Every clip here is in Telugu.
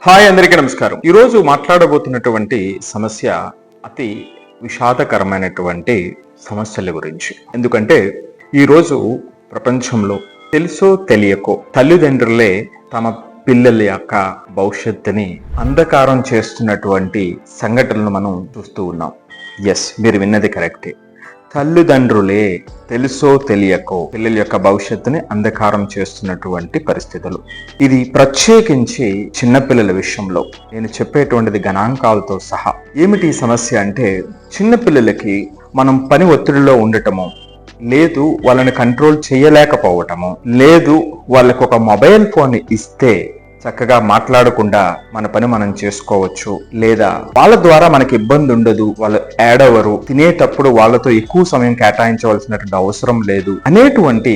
హాయ్, అందరికీ నమస్కారం. ఈరోజు మాట్లాడబోతున్నటువంటి సమస్య అతి విషాదకరమైనటువంటి సమస్యల గురించి. ఎందుకంటే ఈరోజు ప్రపంచంలో తెలుసో తెలియకో తల్లిదండ్రులే తమ పిల్లల యొక్క భవిష్యత్తుని అంధకారం చేస్తున్నటువంటి సంఘటనలు మనం చూస్తూ ఉన్నాం. ఎస్, మీరు విన్నది కరెక్టే. తల్లిదండ్రులే తెలుసో తెలియకో పిల్లల యొక్క భవిష్యత్తుని అంధకారం చేస్తున్నటువంటి పరిస్థితులు. ఇది ప్రత్యేకించి చిన్నపిల్లల విషయంలో నేను చెప్పేటువంటిది గణాంకాలతో సహా. ఏమిటి ఈ సమస్య అంటే, చిన్నపిల్లలకి మనం పని ఒత్తిడిలో ఉండటము, లేదు వాళ్ళని కంట్రోల్ చేయలేకపోవటము, లేదు వాళ్ళకు ఒక మొబైల్ ఫోన్ ఇస్తే చక్కగా మాట్లాడకుండా మన పని మనం చేసుకోవచ్చు, లేదా వాళ్ళ ద్వారా మనకి ఇబ్బంది ఉండదు, వాళ్ళు ఏడవరు, తినేటప్పుడు వాళ్ళతో ఎక్కువ సమయం కేటాయించవలసినటువంటి అవసరం లేదు అనేటువంటి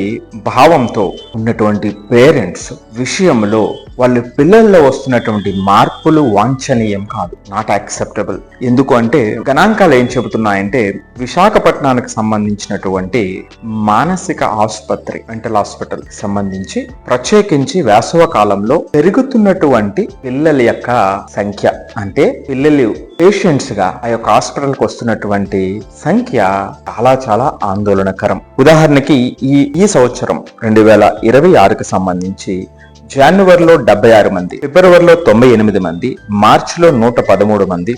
భావంతో ఉన్నటువంటి పేరెంట్స్ విషయంలో వాళ్ళ పిల్లల్లో వస్తున్నటువంటి మార్పులు వాంఛనీయం కాదు, నాట్ యాక్సెప్టబుల్. ఎందుకు అంటే గణాంకాలు ఏం చెబుతున్నాయంటే, విశాఖపట్నానికి సంబంధించినటువంటి మానసిక ఆసుపత్రి, మెంటల్ హాస్పిటల్ సంబంధించి ప్రత్యేకించి వేసవ కాలంలో పెరుగుతున్నటువంటి పిల్లల యొక్క సంఖ్య, అంటే పిల్లలు పేషెంట్స్ గా ఆ యొక్క హాస్పిటల్కి వస్తున్నటువంటి సంఖ్య చాలా ఆందోళనకరం. ఉదాహరణకి ఈ సంవత్సరం 2026కి సంబంధించి జనవరిలో 76 మంది, ఫిబ్రవరిలో 98 మంది, మార్చిలో 113 మంది,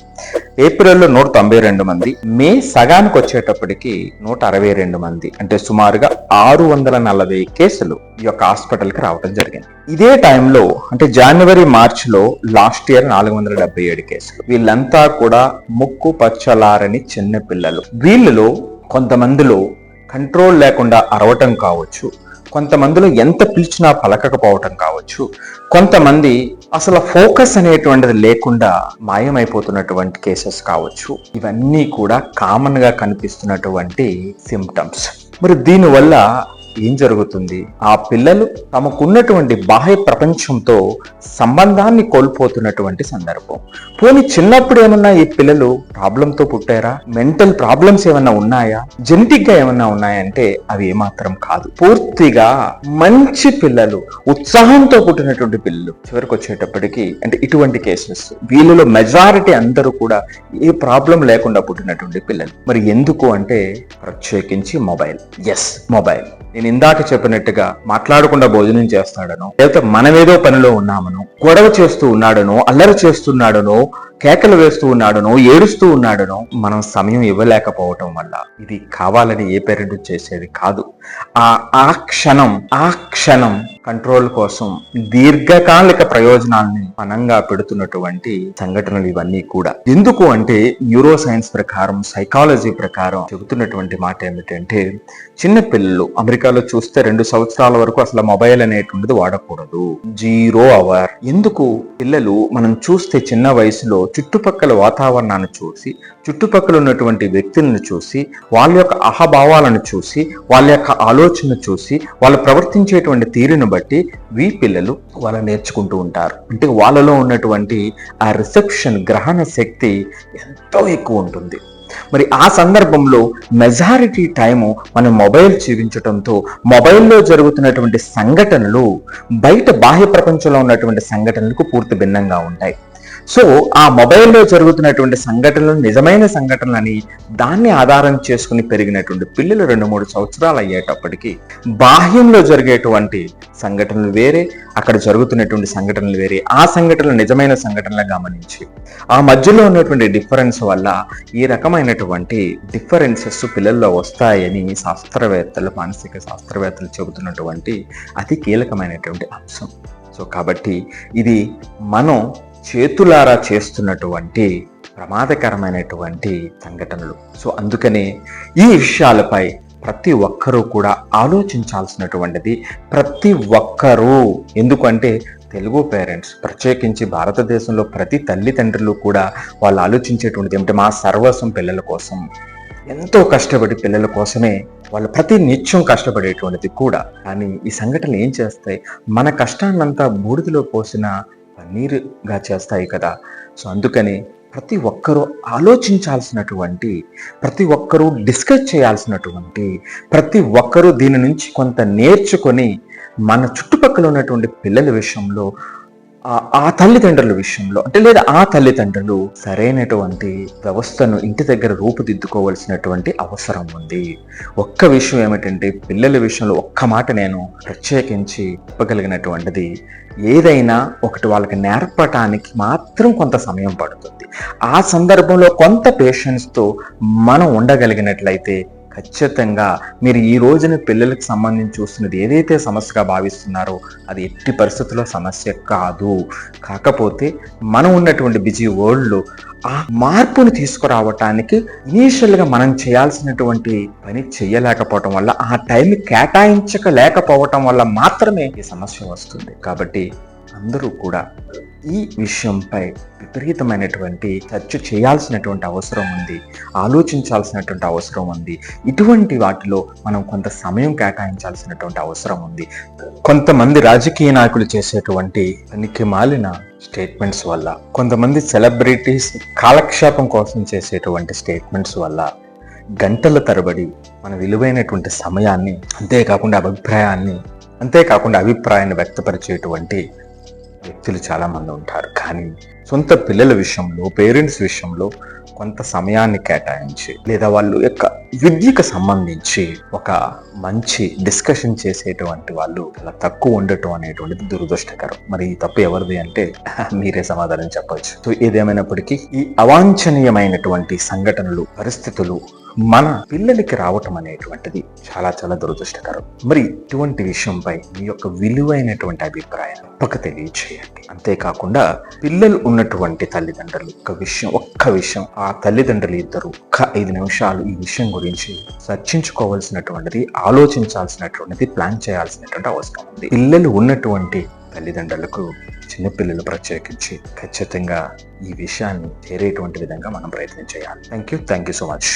ఏప్రిల్లో 192 మంది, మే సగానికి వచ్చేటప్పటికి 162 మంది, అంటే సుమారుగా 640 కేసులు ఈ యొక్క హాస్పిటల్కి రావడం జరిగింది. ఇదే టైంలో అంటే జనవరి మార్చిలో లాస్ట్ ఇయర్ 477 కేసులు. వీళ్ళంతా కూడా ముక్కు పచ్చలారని చిన్న పిల్లలు. వీళ్ళలో కొంతమందిలో కంట్రోల్ లేకుండా అరవటం కావచ్చు, కొంతమందిలో ఎంత పిలిచినా పలకకపోవటం కావచ్చు, కొంతమంది అసలు ఫోకస్ అనేటువంటిది లేకుండా మాయమైపోతున్నటువంటి కేసెస్ కావచ్చు. ఇవన్నీ కూడా కామన్ గా కనిపిస్తున్నటువంటి సిమ్టమ్స్. మరి దీనివల్ల ఏం జరుగుతుంది? ఆ పిల్లలు తమకున్నటువంటి బాహ్య ప్రపంచంతో సంబంధాన్ని కోల్పోతున్నటువంటి సందర్భం. పోనీ చిన్నప్పుడు ఏమన్నా ఈ పిల్లలు ప్రాబ్లంతో పుట్టారా? మెంటల్ ప్రాబ్లమ్స్ ఏమన్నా ఉన్నాయా? జెనెటిక్ గా ఏమన్నా ఉన్నాయంటే అవి ఏమాత్రం కాదు. పూర్తిగా మంచి పిల్లలు, ఉత్సాహంతో పుట్టినటువంటి పిల్లలు చివరికి వచ్చేటప్పటికి అంటే ఇటువంటి కేసెస్, వీళ్ళలో మెజారిటీ అందరూ కూడా ఏ ప్రాబ్లం లేకుండా పుట్టినటువంటి పిల్లలు. మరి ఎందుకు అంటే ప్రత్యేకించి మొబైల్. Yes, mobile. నేను ఇందాక చెప్పినట్టుగా మాట్లాడకుండా భోజనం చేస్తాడనో, లేకపోతే మనమేదో పనిలో ఉన్నామనో, గొడవ చేస్తూ ఉన్నాడనో, అల్లరి చేస్తున్నాడనో, కేకలు వేస్తూ ఉన్నాడనో, ఏడుస్తూ ఉన్నాడనో మనం సమయం ఇవ్వలేకపోవటం వల్ల ఇది కావాలని ఏ పేరెంట్ చేసేది కాదు. ఆ క్షణం కంట్రోల్ కోసం దీర్ఘకాలిక ప్రయోజనాల్ని పనంగా పెడుతున్నటువంటి సంఘటనలు ఇవన్నీ కూడా. ఎందుకు అంటే న్యూరో సైన్స్ ప్రకారం, సైకాలజీ ప్రకారం చెబుతున్నటువంటి మాట ఏమిటంటే, చిన్న పిల్లలు అమెరికాలో చూస్తే 2 సంవత్సరాల వరకు అసలు మొబైల్ అనేటువంటిది వాడకూడదు, 0 అవర్. ఎందుకు? పిల్లలు మనం చూస్తే చిన్న వయసులో చుట్టుపక్కల వాతావరణాన్ని చూసి, చుట్టుపక్కల ఉన్నటువంటి వ్యక్తులను చూసి, వాళ్ళ యొక్క అహభావాలను చూసి, వాళ్ళ యొక్క ఆలోచన చూసి, వాళ్ళు ప్రవర్తించేటువంటి తీరును బట్టి పిల్లలు వాళ్ళు నేర్చుకుంటూ ఉంటారు. అంటే వాళ్ళలో ఉన్నటువంటి ఆ రిసెప్షన్, గ్రహణ శక్తి ఎంతో ఎక్కువ ఉంటుంది. మరి ఆ సందర్భంలో మెజారిటీ టైము మనం మొబైల్ జీవించడంతో మొబైల్లో జరుగుతున్నటువంటి సంఘటనలు బయట బాహ్య ప్రపంచంలో ఉన్నటువంటి సంఘటనలకు పూర్తి భిన్నంగా ఉంటాయి. సో ఆ మొబైల్లో జరుగుతున్నటువంటి సంఘటనలు నిజమైన సంఘటనలని దాన్ని ఆధారం చేసుకుని పెరిగినటువంటి పిల్లలు 2-3 సంవత్సరాలు అయ్యేటప్పటికి బాహ్యంలో జరిగేటువంటి సంఘటనలు వేరే, అక్కడ జరుగుతున్నటువంటి సంఘటనలు వేరే. ఆ సంఘటనలు నిజమైన సంఘటనలు గమనించి ఆ మధ్యలో ఉన్నటువంటి డిఫరెన్స్ వల్ల ఈ రకమైనటువంటి డిఫరెన్సెస్ పిల్లల్లో వస్తాయని శాస్త్రవేత్తలు, మానసిక శాస్త్రవేత్తలు చెబుతున్నటువంటి అతి కీలకమైనటువంటి అంశం. సో కాబట్టి ఇది మనం చేతులారా చేస్తున్నటువంటి ప్రమాదకరమైనటువంటి సంఘటనలు. సో అందుకనే ఈ విషయాలపై ప్రతి ఒక్కరూ కూడా ఆలోచించాల్సినటువంటిది. ప్రతి ఒక్కరూ, ఎందుకంటే తెలుగు పేరెంట్స్, ప్రత్యేకించి భారతదేశంలో ప్రతి తల్లిదండ్రులు కూడా వాళ్ళు ఆలోచించేటువంటిది ఏమిటి? మా సర్వస్వం పిల్లల కోసం, ఎంతో కష్టపడి పిల్లల కోసమే వాళ్ళు ప్రతి నిత్యం కష్టపడేటువంటిది కూడా. కానీ ఈ సంఘటనలు ఏం చేస్తాయి? మన కష్టాన్నంతా బూడిదలో పోసిన పన్నీరుగా చేస్తాయి కదా. సో అందుకని ప్రతి ఒక్కరూ ఆలోచించాల్సినటువంటి, ప్రతి ఒక్కరూ డిస్కస్ చేయాల్సినటువంటి, ప్రతి ఒక్కరూ దీని నుంచి కొంత నేర్చుకొని మన చుట్టుపక్కల ఉన్నటువంటి పిల్లల విషయంలో ఆ తల్లిదండ్రుల విషయంలో లేదా ఆ తల్లిదండ్రులు సరైనటువంటి వ్యవస్థను ఇంటి దగ్గర రూపుదిద్దుకోవాల్సినటువంటి అవసరం ఉంది. ఒక్క విషయం ఏమిటంటే, పిల్లల విషయంలో ఒక్క మాట నేను ప్రత్యేకించి చెప్పగలిగినటువంటిది, ఏదైనా ఒకటి వాళ్ళకి నేర్పటానికి మాత్రం కొంత సమయం పడుతుంది. ఆ సందర్భంలో కొంత పేషెన్స్తో మనం ఉండగలిగినట్లయితే ఖచ్చితంగా మీరు ఈ రోజున పిల్లలకు సంబంధించి చూస్తున్నది ఏదైతే సమస్యగా భావిస్తున్నారో అది ఎట్టి పరిస్థితుల్లో సమస్య కాదు. కాకపోతే మనం ఉన్నటువంటి బిజీ వరల్డ్లో ఆ మార్పును తీసుకురావటానికి ఇనీషియల్గా మనం చేయాల్సినటువంటి పని చేయలేకపోవటం వల్ల, ఆ టైం కేటాయించలేకపోవటం వల్ల మాత్రమే ఈ సమస్య వస్తుంది. కాబట్టి అందరూ కూడా ఈ విషయంపై విపరీతమైనటువంటి చర్చ చేయాల్సినటువంటి అవసరం ఉంది, ఆలోచించాల్సినటువంటి అవసరం ఉంది. ఇటువంటి వాటిలో మనం కొంత సమయం కేటాయించాల్సినటువంటి అవసరం ఉంది. కొంతమంది రాజకీయ నాయకులు చేసేటువంటి పనికి మాలిన స్టేట్మెంట్స్ వల్ల, కొంతమంది సెలబ్రిటీస్ కాలక్షేపం కోసం చేసేటువంటి స్టేట్మెంట్స్ వల్ల గంటల తరబడి మన విలువైనటువంటి సమయాన్ని, అంతేకాకుండా అభిప్రాయాన్ని వ్యక్తపరిచేటువంటి వ్యక్తులు చాలామంది ఉంటారు. కానీ సొంత పిల్లల విషయంలో, పేరెంట్స్ విషయంలో కొంత సమయాన్ని కేటాయించి, లేదా వాళ్ళు యొక్క విద్యకు సంబంధించి ఒక మంచి డిస్కషన్ చేసేటువంటి వాళ్ళు చాలా తక్కువ ఉండటం అనేటువంటిది దురదృష్టకరం. మరి ఈ తప్పు ఎవరిది అంటే మీరే సమాధానం చెప్పవచ్చు. సో ఏదేమైనప్పటికీ ఈ అవాంఛనీయమైనటువంటి సంఘటనలు, పరిస్థితులు మన పిల్లలకి రావటం అనేటువంటిది చాలా చాలా దురదృష్టకరం. మరి ఇటువంటి విషయంపై మీ యొక్క విలువైనటువంటి అభిప్రాయం తప్పక తెలియచేయండి. అంతేకాకుండా పిల్లలు ఉన్నటువంటి తల్లిదండ్రులు ఒక్క విషయం ఆ తల్లిదండ్రులు ఇద్దరు ఒక్క 5 నిమిషాలు ఈ విషయం గురించి చర్చించుకోవాల్సినటువంటిది, ఆలోచించాల్సినటువంటిది, ప్లాన్ చేయాల్సినటువంటి అవసరం ఉంది. పిల్లలు ఉన్నటువంటి తల్లిదండ్రులకు, చిన్నపిల్లలు ప్రత్యేకించి ఖచ్చితంగా ఈ విషయాన్ని చేరేటువంటి విధంగా మనం ప్రయత్నం చేయాలి. Thank you so much.